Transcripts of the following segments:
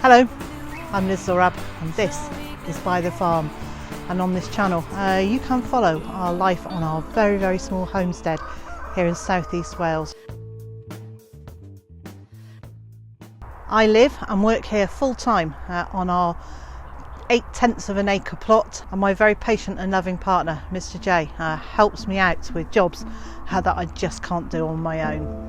Hello, I'm Liz Zorab and this is Byther Farm, and on this channel you can follow our life on our very small homestead here in southeast Wales. I live and work here full time on our 8/10 of an acre plot, and my very patient and loving partner Mr. J helps me out with jobs that I just can't do on my own.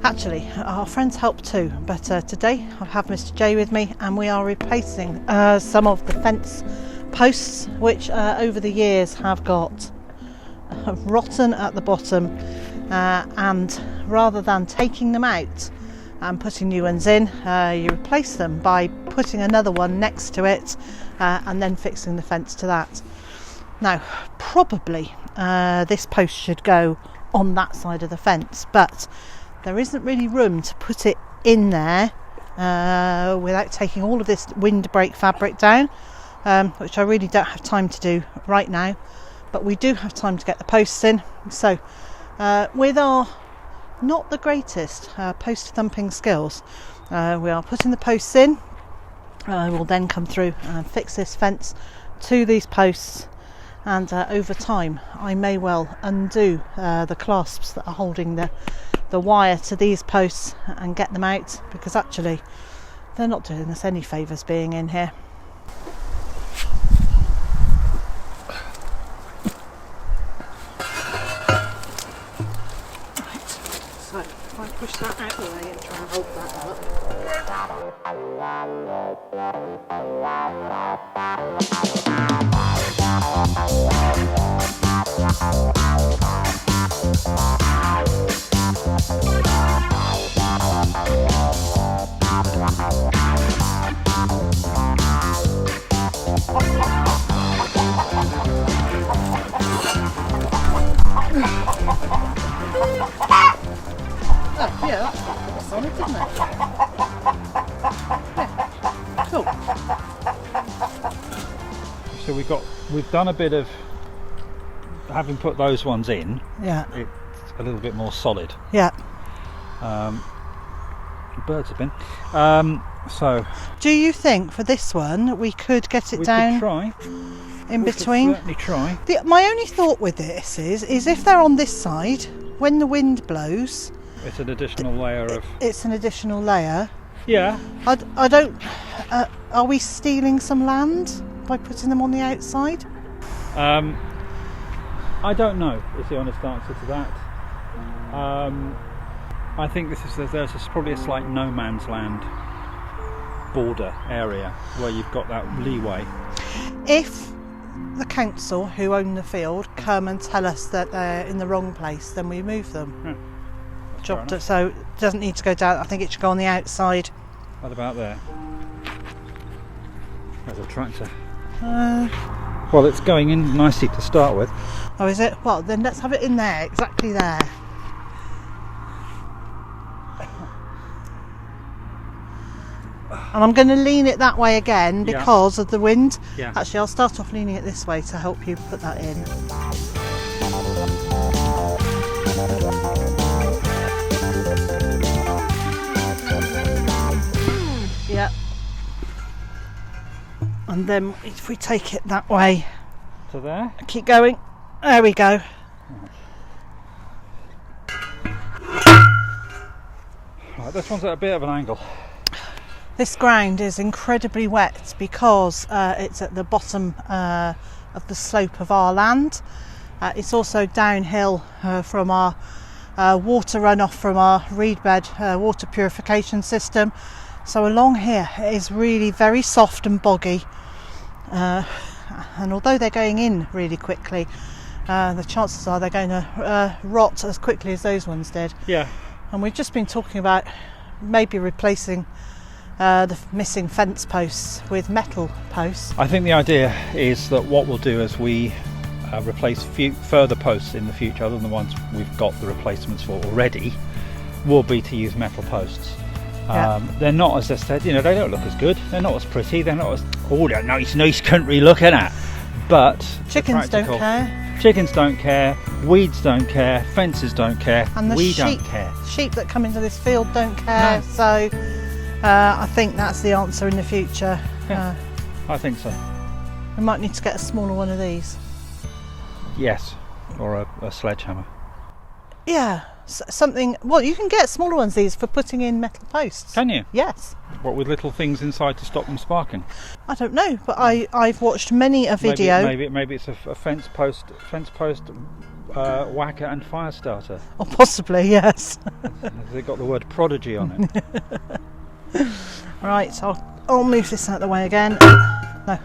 Actually, our friends help too, but today I have Mr. J with me and we are replacing some of the fence posts which over the years have got rotten at the bottom, and rather than taking them out and putting new ones in, you replace them by putting another one next to it and then fixing the fence to that. Now, probably this post should go on that side of the fence, but there isn't really room to put it in there without taking all of this windbreak fabric down, which I really don't have time to do right now, but we do have time to get the posts in. So with our not the greatest post thumping skills, we are putting the posts in. We'll then come through and fix this fence to these posts, and over time I may well undo the clasps that are holding the wire to these posts and get them out, because actually they're not doing us any favours being in here. Right, so if I push that out of the way and try and hold that up. Oh, yeah, that's solid, isn't it? Yeah, cool. So we've done a bit of, having put those ones in. Yeah. It's a little bit more solid. Yeah. Birds have been. So. Do you think for this one we could get it down? We could try. In between. Certainly try. My only thought with this is if they're on this side, when the wind blows, it's an additional layer of. It's an additional layer. Yeah. I don't. Are we stealing some land by putting them on the outside? I don't know. Is the honest answer to that. I think there's probably a slight no man's land border area where you've got that leeway. If the council who own the field come and tell us that they're in the wrong place, then we move them. So it doesn't need to go down. I think it should go on the outside. What about there? There's a tractor. Well, it's going in nicely to start with. Oh, is it? Well, then let's have it in there, exactly there. And I'm going to lean it that way again because of the wind. Yeah. Actually, I'll start off leaning it this way to help you put that in. Yeah. And then if we take it that way. To there? Keep going. There we go. Right, this one's at a bit of an angle. This ground is incredibly wet because it's at the bottom of the slope of our land. It's also downhill from our water runoff from our reed bed water purification system. So along here it is really very soft and boggy. And although they're going in really quickly, the chances are they're going to rot as quickly as those ones did. Yeah. And we've just been talking about maybe replacing the missing fence posts with metal posts. I think the idea is that what we'll do is we replace further posts in the future, other than the ones we've got the replacements for already, will be to use metal posts. They're not, as I said, they don't look as good, they're not as pretty, they're not as they're nice country looking at, but chickens don't care. Chickens don't care, weeds don't care, fences don't care, and we don't care. Sheep that come into this field don't care. No. So I think that's the answer in the future. Yeah, I think so. We might need to get a smaller one of these. Yes, or a sledgehammer. Yeah, something. Well, you can get smaller ones these for putting in metal posts. Can you? Yes. What, with little things inside to stop them sparking? I don't know, but I've watched many a video. Maybe it's a fence post whacker and fire starter. Or possibly, yes. They've got the word prodigy on it. Right, so I'll move this out of the way again. No.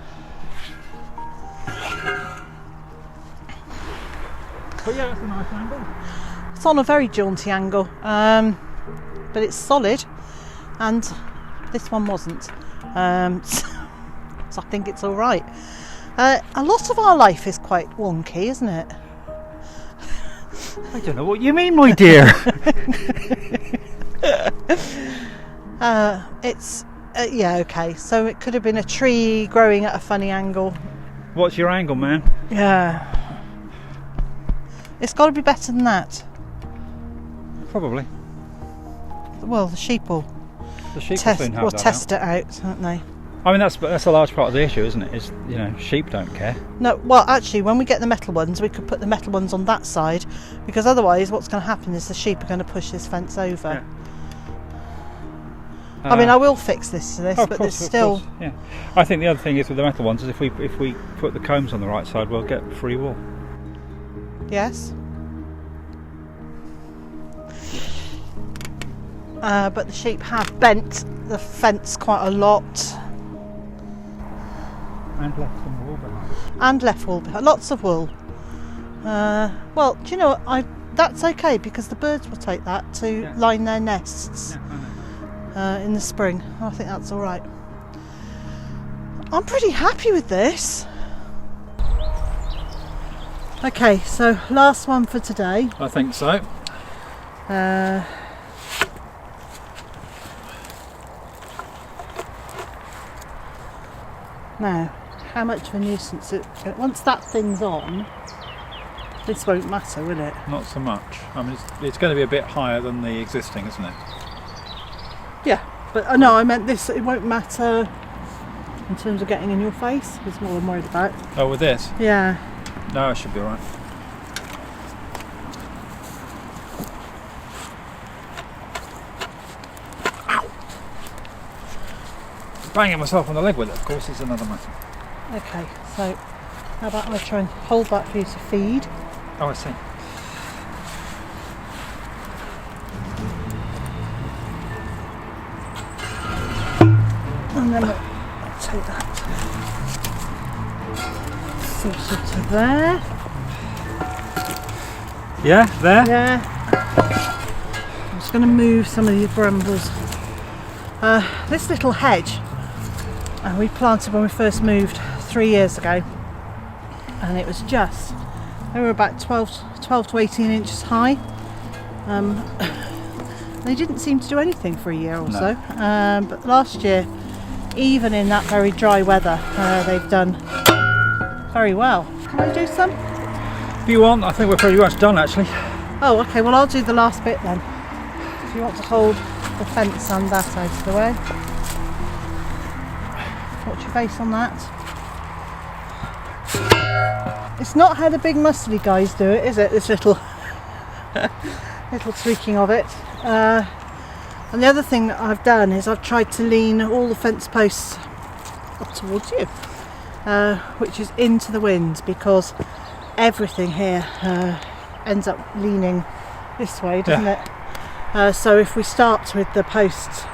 But yeah, that's a nice angle. It's on a very jaunty angle, but it's solid, and this one wasn't. So I think it's all right. A lot of our life is quite wonky, isn't it? I don't know what you mean, my dear. It's yeah, okay. So it could have been a tree growing at a funny angle. What's your angle, man? Yeah. It's got to be better than that. Probably. Well, the sheep will test it out, won't they? I mean, that's a large part of the issue, isn't it? Is, you know, sheep don't care. No, well, actually, when we get the metal ones, we could put the metal ones on that side, because otherwise, what's going to happen is the sheep are going to push this fence over. Yeah. I mean, I will fix this, but course, there's still. Course, yeah. I think the other thing is with the metal ones is if we put the combs on the right side, we'll get free wool. Yes. But the sheep have bent the fence quite a lot. And left some wool behind. And left wool behind. Lots of wool. Well, do you know what? That's okay, because the birds will take that to line their nests in the spring. I think that's all right. I'm pretty happy with this. Okay, so last one for today. I think so. Now, how much of a nuisance once that thing's on, this won't matter, will it? Not so much. I mean, it's going to be a bit higher than the existing, isn't it? Yeah, but no, I meant this. It won't matter in terms of getting in your face. Is what I'm worried about. Oh, with this? Yeah. No, it should be alright. Banging myself on the leg with it, of course, is another matter. Okay, so how about I try and hold that for you to feed? Oh, I see. And then I'll take that saucer to there. Yeah, there? Yeah. I'm just going to move some of these brambles. This little hedge we planted when we first moved 3 years ago, and it was they were about 12 to 18 inches high. They didn't seem to do anything for a year or so, but last year, even in that very dry weather, they've done very well. Can I do some? If you want, I think we're pretty much done actually. Oh, okay, well I'll do the last bit then. If you want to hold the fence and that out of the way. Watch your face on that. It's not how the big muscly guys do it, is it? This little tweaking of it. And the other thing that I've done is I've tried to lean all the fence posts up towards you, which is into the wind, because everything here ends up leaning this way, doesn't it? So if we start with the posts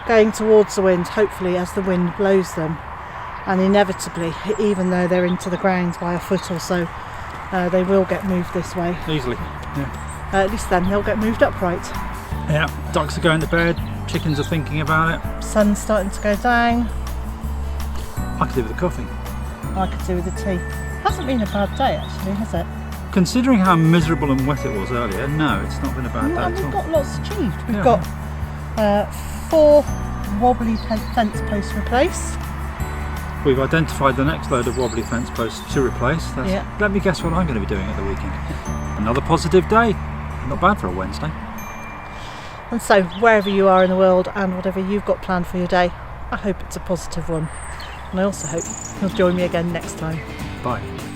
going towards the wind, hopefully as the wind blows them, and inevitably, even though they're into the ground by a foot or so, they will get moved this way. Easily, yeah. At least then they'll get moved upright. Yeah, ducks are going to bed, chickens are thinking about it. Sun's starting to go down. I could do with the coffee. I could do with the tea. Hasn't been a bad day actually, has it? Considering how miserable and wet it was earlier, no, it's not been a bad day at We've all. got lots achieved. We've got 4 wobbly fence posts replaced. We've identified the next load of wobbly fence posts to replace. Let me guess what I'm going to be doing at the weekend. Another positive day. Not bad for a Wednesday. And so, wherever you are in the world and whatever you've got planned for your day, I hope it's a positive one. And I also hope you'll join me again next time. Bye.